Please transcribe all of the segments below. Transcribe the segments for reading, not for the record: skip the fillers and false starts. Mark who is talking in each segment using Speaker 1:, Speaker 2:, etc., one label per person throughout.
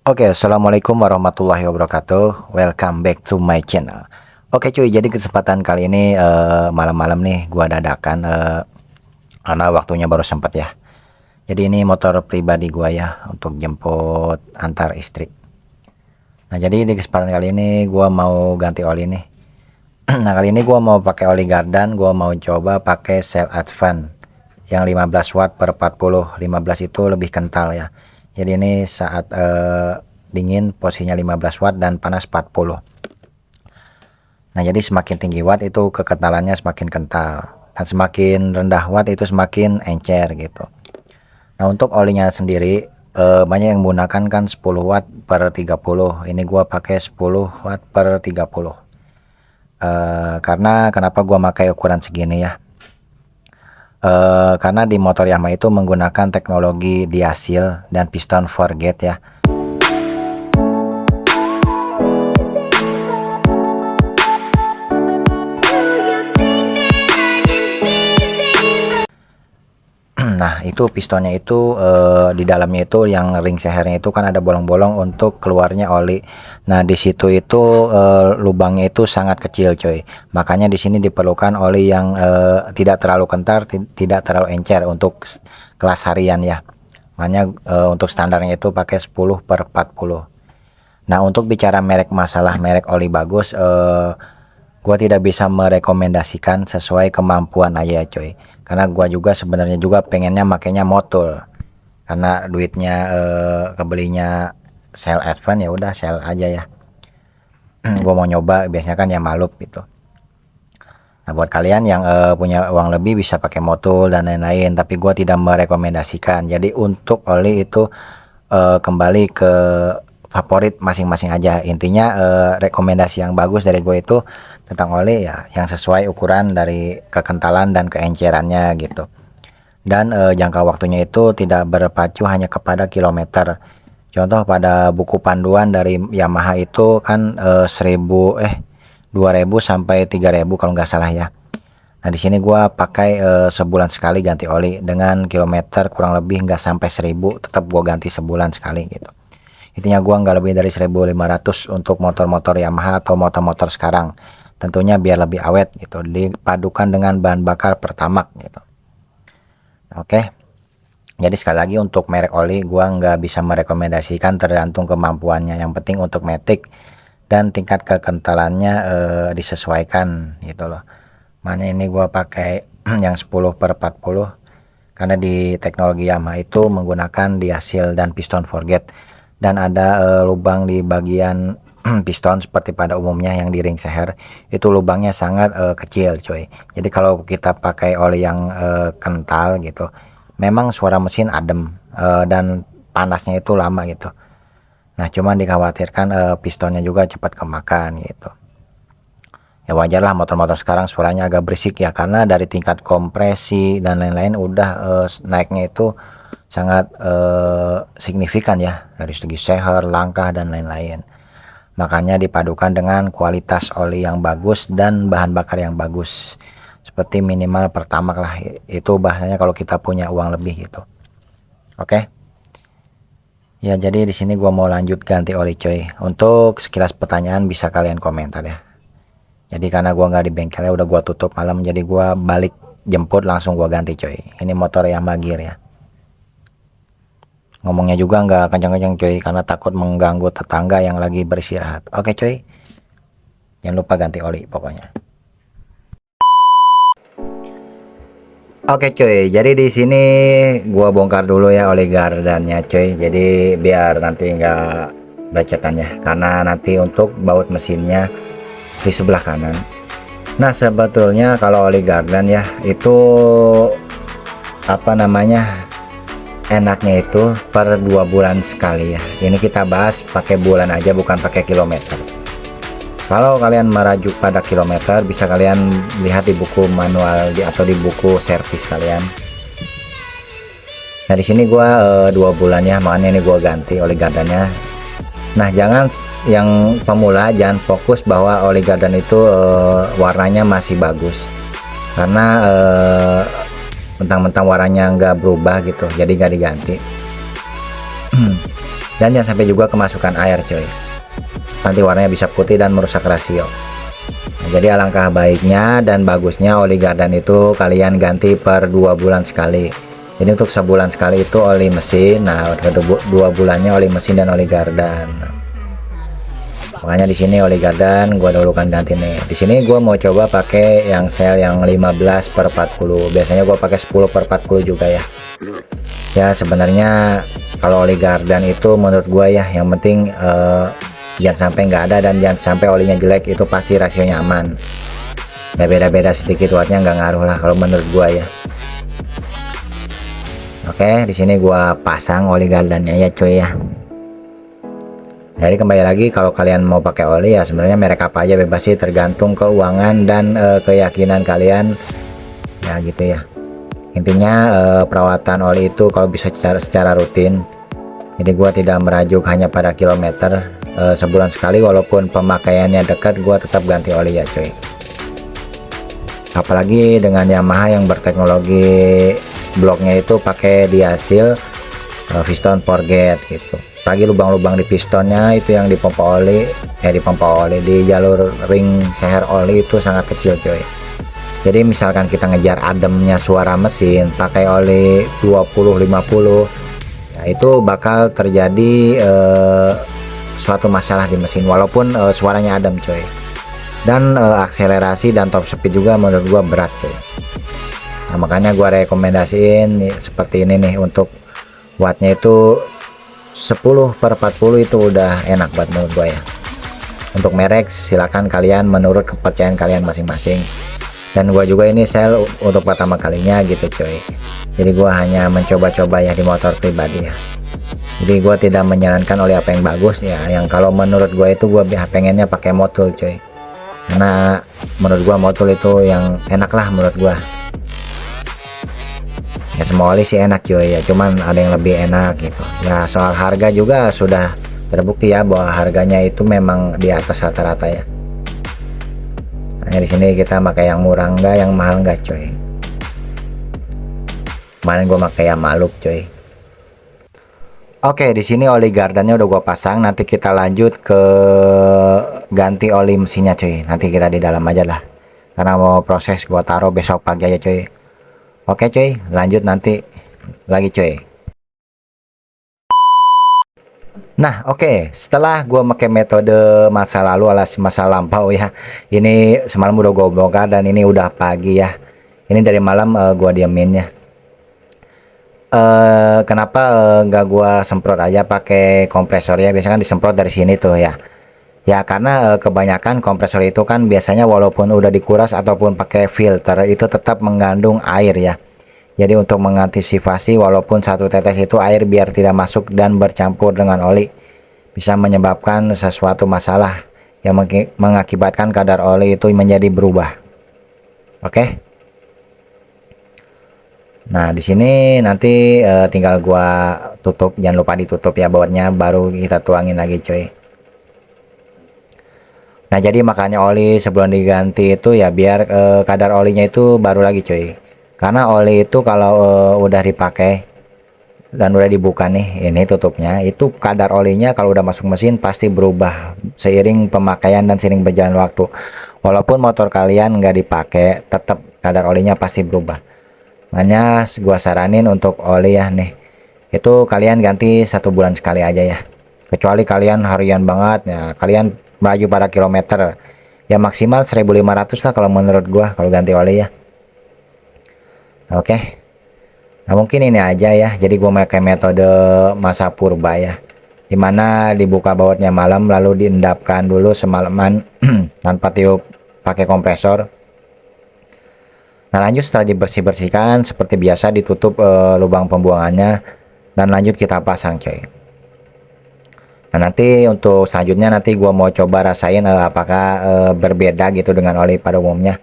Speaker 1: Oke, assalamualaikum warahmatullahi wabarakatuh. Welcome back to my channel. Oke cuy, jadi kesempatan kali ini malam-malam nih gua dadakan karena waktunya baru sempet ya. Jadi ini motor pribadi gua ya untuk jemput antar istri. Nah jadi di kesempatan kali ini gua mau ganti oli nih. Nah kali ini gua mau pakai oli Gardan, gua mau coba pakai Cell Advance yang 15 watt per 40. 15 itu lebih kental ya. Jadi ini saat dingin posisinya 15 watt dan panas 40. Nah jadi semakin tinggi watt itu kekentalannya semakin kental, dan semakin rendah watt itu semakin encer gitu. Nah untuk olinya sendiri banyak yang menggunakan kan 10 watt per 30. Ini gua pakai 10 watt per 30. Karena kenapa gua pakai ukuran segini ya, karena di motor Yamaha itu menggunakan teknologi diasil dan piston forget ya. Nah itu pistonnya itu di dalamnya itu yang ring sehernya itu kan ada bolong-bolong untuk keluarnya oli. Nah di situ itu lubangnya itu sangat kecil coy, makanya di sini diperlukan oli yang tidak terlalu kental, tidak terlalu encer untuk kelas harian ya. Makanya untuk standarnya itu pakai 10/40. Nah untuk bicara merek, masalah merek oli bagus, gua tidak bisa merekomendasikan, sesuai kemampuan aja ya coy, karena gua juga sebenarnya juga pengennya makainya motul, karena duitnya kebelinya Cell Advance ya udah sel aja ya. Gua mau nyoba biasanya kan ya malup gitu. Nah buat kalian yang punya uang lebih bisa pakai motul dan lain-lain, tapi gua tidak merekomendasikan. Jadi untuk oli itu kembali ke favorit masing-masing aja. Intinya rekomendasi yang bagus dari gue itu tentang oli ya yang sesuai ukuran dari kekentalan dan keencerannya gitu. Dan jangka waktunya itu tidak berpacu hanya kepada kilometer. Contoh pada buku panduan dari Yamaha itu kan 2000 sampai 3000 kalau nggak salah ya. Nah di sini gua pakai sebulan sekali ganti oli, dengan kilometer kurang lebih nggak sampai 1000, tetap gua ganti sebulan sekali gitu. Intinya gua nggak lebih dari 1500 untuk motor-motor Yamaha atau motor-motor sekarang, tentunya biar lebih awet gitu, dipadukan dengan bahan bakar Pertamax gitu. Oke, jadi sekali lagi untuk merek oli gua nggak bisa merekomendasikan, tergantung kemampuannya. Yang penting untuk matic dan tingkat kekentalannya disesuaikan gitu loh. Makanya ini gua pakai yang 10/40 karena di teknologi Yamaha itu menggunakan diasil dan piston forget, dan ada lubang di bagian piston seperti pada umumnya yang di ring seher itu lubangnya sangat kecil coy. Jadi kalau kita pakai oli yang kental gitu, memang suara mesin adem dan panasnya itu lama gitu. Nah cuman dikhawatirkan pistonnya juga cepat kemakan gitu. Ya wajar lah, motor-motor sekarang suaranya agak berisik ya, karena dari tingkat kompresi dan lain-lain udah naiknya itu sangat signifikan ya, dari segi seher, langkah dan lain-lain. Makanya dipadukan dengan kualitas oli yang bagus dan bahan bakar yang bagus, seperti minimal Pertamax lah, itu bahasanya kalau kita punya uang lebih gitu. Oke ya, jadi di sini gua mau lanjut ganti oli coy. Untuk sekilas pertanyaan bisa kalian komentar ya. Jadi karena gua nggak di bengkelnya, udah gua tutup malam, jadi gua balik jemput langsung gua ganti coy. Ini motor Yamaha Gear ya. Ngomongnya juga nggak kencang-kencang coy, karena takut mengganggu tetangga yang lagi beristirahat. Oke coy, jangan lupa ganti oli pokoknya. Oke coy, jadi di sini gua bongkar dulu ya oli Gardannya coy. Jadi biar nanti nggak belecetan ya, karena nanti untuk baut mesinnya di sebelah kanan. Nah sebetulnya kalau oli Gardan ya itu apa namanya, enaknya itu per 2 bulan sekali ya. Ini kita bahas pakai bulan aja, bukan pakai kilometer. Kalau kalian merajuk pada kilometer, bisa kalian lihat di buku manual atau di buku servis kalian. Nah di sini gua 2 bulan ya, makanya ini gua ganti oli Gardannya. Nah jangan, yang pemula jangan fokus bahwa oli Gardan itu warnanya masih bagus, karena mentang-mentang warnanya nggak berubah gitu jadi nggak diganti. Dan jangan sampai juga kemasukan air cuy, nanti warnanya bisa putih dan merusak rasio. Nah, jadi alangkah baiknya dan bagusnya oli gardan itu kalian ganti per 2 bulan sekali. Jadi untuk sebulan sekali itu oli mesin, nah kedua 2 bulannya oli mesin dan oli gardan. Makanya di sini oli gardan gua dahulukan ganti nih. Di sini gua mau coba pakai yang sel yang 15/40. Biasanya gua pakai 10/40 juga ya. Ya sebenarnya kalau oli gardan itu menurut gua ya yang penting jangan sampai nggak ada dan jangan sampai olinya jelek, itu pasti rasionya aman. Ya beda-beda sedikit wattnya nggak ngaruh lah kalau menurut gua ya. Oke, di sini gua pasang oli gardannya ya cuy ya. Jadi kembali lagi, kalau kalian mau pakai oli ya sebenarnya merek apa aja bebas sih, tergantung keuangan dan keyakinan kalian ya gitu ya. Intinya perawatan oli itu kalau bisa secara rutin. Jadi gua tidak merajuk hanya pada kilometer, sebulan sekali walaupun pemakaiannya dekat gua tetap ganti oli ya cuy. Apalagi dengan Yamaha yang berteknologi bloknya itu pakai diasil piston forget gitu. Lagi lubang-lubang di pistonnya itu yang dipompa oli, di jalur ring seher oli itu sangat kecil coy. Jadi misalkan kita ngejar ademnya suara mesin pakai oli 20-50 ya, itu bakal terjadi suatu masalah di mesin walaupun suaranya adem coy. Dan akselerasi dan top speed juga menurut gua berat coy. Nah, makanya gua rekomendasiin nih, seperti ini nih, untuk wattnya itu 10/40 itu udah enak buat menurut gua ya. Untuk merek silakan kalian menurut kepercayaan kalian masing-masing. Dan gua juga ini sel untuk pertama kalinya gitu coy. Jadi gua hanya mencoba-coba ya di motor pribadi ya. Jadi gua tidak menyarankan oleh apa yang bagus ya. Yang kalau menurut gua itu gua pengennya pakai motul coy. Karena menurut gua motul itu yang enak lah menurut gua. Ya semua oli sih enak cuy ya, cuman ada yang lebih enak gitu ya. Soal harga juga sudah terbukti ya bahwa harganya itu memang di atas rata-rata ya. Hanya di sini kita pakai yang murah enggak, yang mahal enggak cuy. Kemarin gua pakai yang Maluk cuy. Oke, di sini oli gardannya udah gua pasang, nanti kita lanjut ke ganti oli mesinnya cuy. Nanti kita di dalam aja lah, karena mau proses gua taruh besok pagi aja cuy. Oke cuy, lanjut nanti lagi cuy. Nah oke, setelah gua pakai metode masa lalu alias masa lampau ya, ini semalam udah gua bongkar dan ini udah pagi ya. Ini dari malam gua diamin ya. Kenapa nggak gua semprot aja pakai kompresor ya? Biasanya kan disemprot dari sini tuh ya. Ya karena kebanyakan kompresor itu kan biasanya walaupun udah dikuras ataupun pakai filter itu tetap mengandung air ya. Jadi untuk mengantisipasi walaupun satu tetes itu air biar tidak masuk dan bercampur dengan oli, bisa menyebabkan sesuatu masalah yang mengakibatkan kadar oli itu menjadi berubah. Oke. Nah di sini nanti tinggal gua tutup, jangan lupa ditutup ya bautnya, baru kita tuangin lagi cuy. Nah jadi makanya oli sebelum diganti itu ya biar kadar olinya itu baru lagi cuy. Karena oli itu kalau udah dipakai dan udah dibuka nih, ini tutupnya, itu kadar olinya kalau udah masuk mesin pasti berubah seiring pemakaian dan seiring berjalan waktu. Walaupun motor kalian nggak dipakai, tetap kadar olinya pasti berubah. Makanya gua saranin untuk oli ya nih, itu kalian ganti 1 bulan sekali aja ya. Kecuali kalian harian banget ya, kalian melaju pada kilometer ya, maksimal 1500 lah kalau menurut gua kalau ganti oli ya. Oke. Nah mungkin ini aja ya, jadi gua pakai metode masa purba ya, dimana dibuka bautnya malam lalu diendapkan dulu semalaman tanpa tiup pakai kompresor. Nah lanjut setelah dibersih-bersihkan seperti biasa ditutup lubang pembuangannya dan lanjut kita pasang coy. Nah nanti untuk selanjutnya nanti gua mau coba rasain apakah berbeda gitu dengan oli pada umumnya.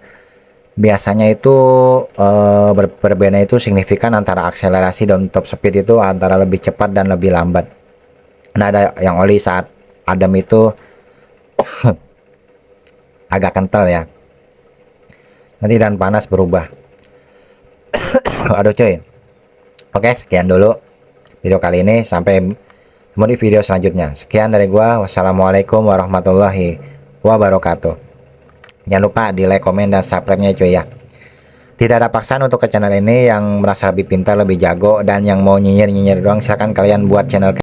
Speaker 1: Biasanya itu berbeda itu signifikan antara akselerasi dan top speed itu antara lebih cepat dan lebih lambat. Nah ada yang oli saat adem itu agak kental ya. Nanti dan panas berubah. Aduh cuy. Oke sekian dulu video kali ini, sampai ketemu di video selanjutnya. Sekian dari gua, wassalamualaikum warahmatullahi wabarakatuh. Jangan lupa di like, komen, dan subscribe-nya cuy ya. Tidak ada paksaan untuk ke channel ini. Yang merasa lebih pintar, lebih jago, dan yang mau nyinyir-nyinyir doang, silahkan kalian buat channel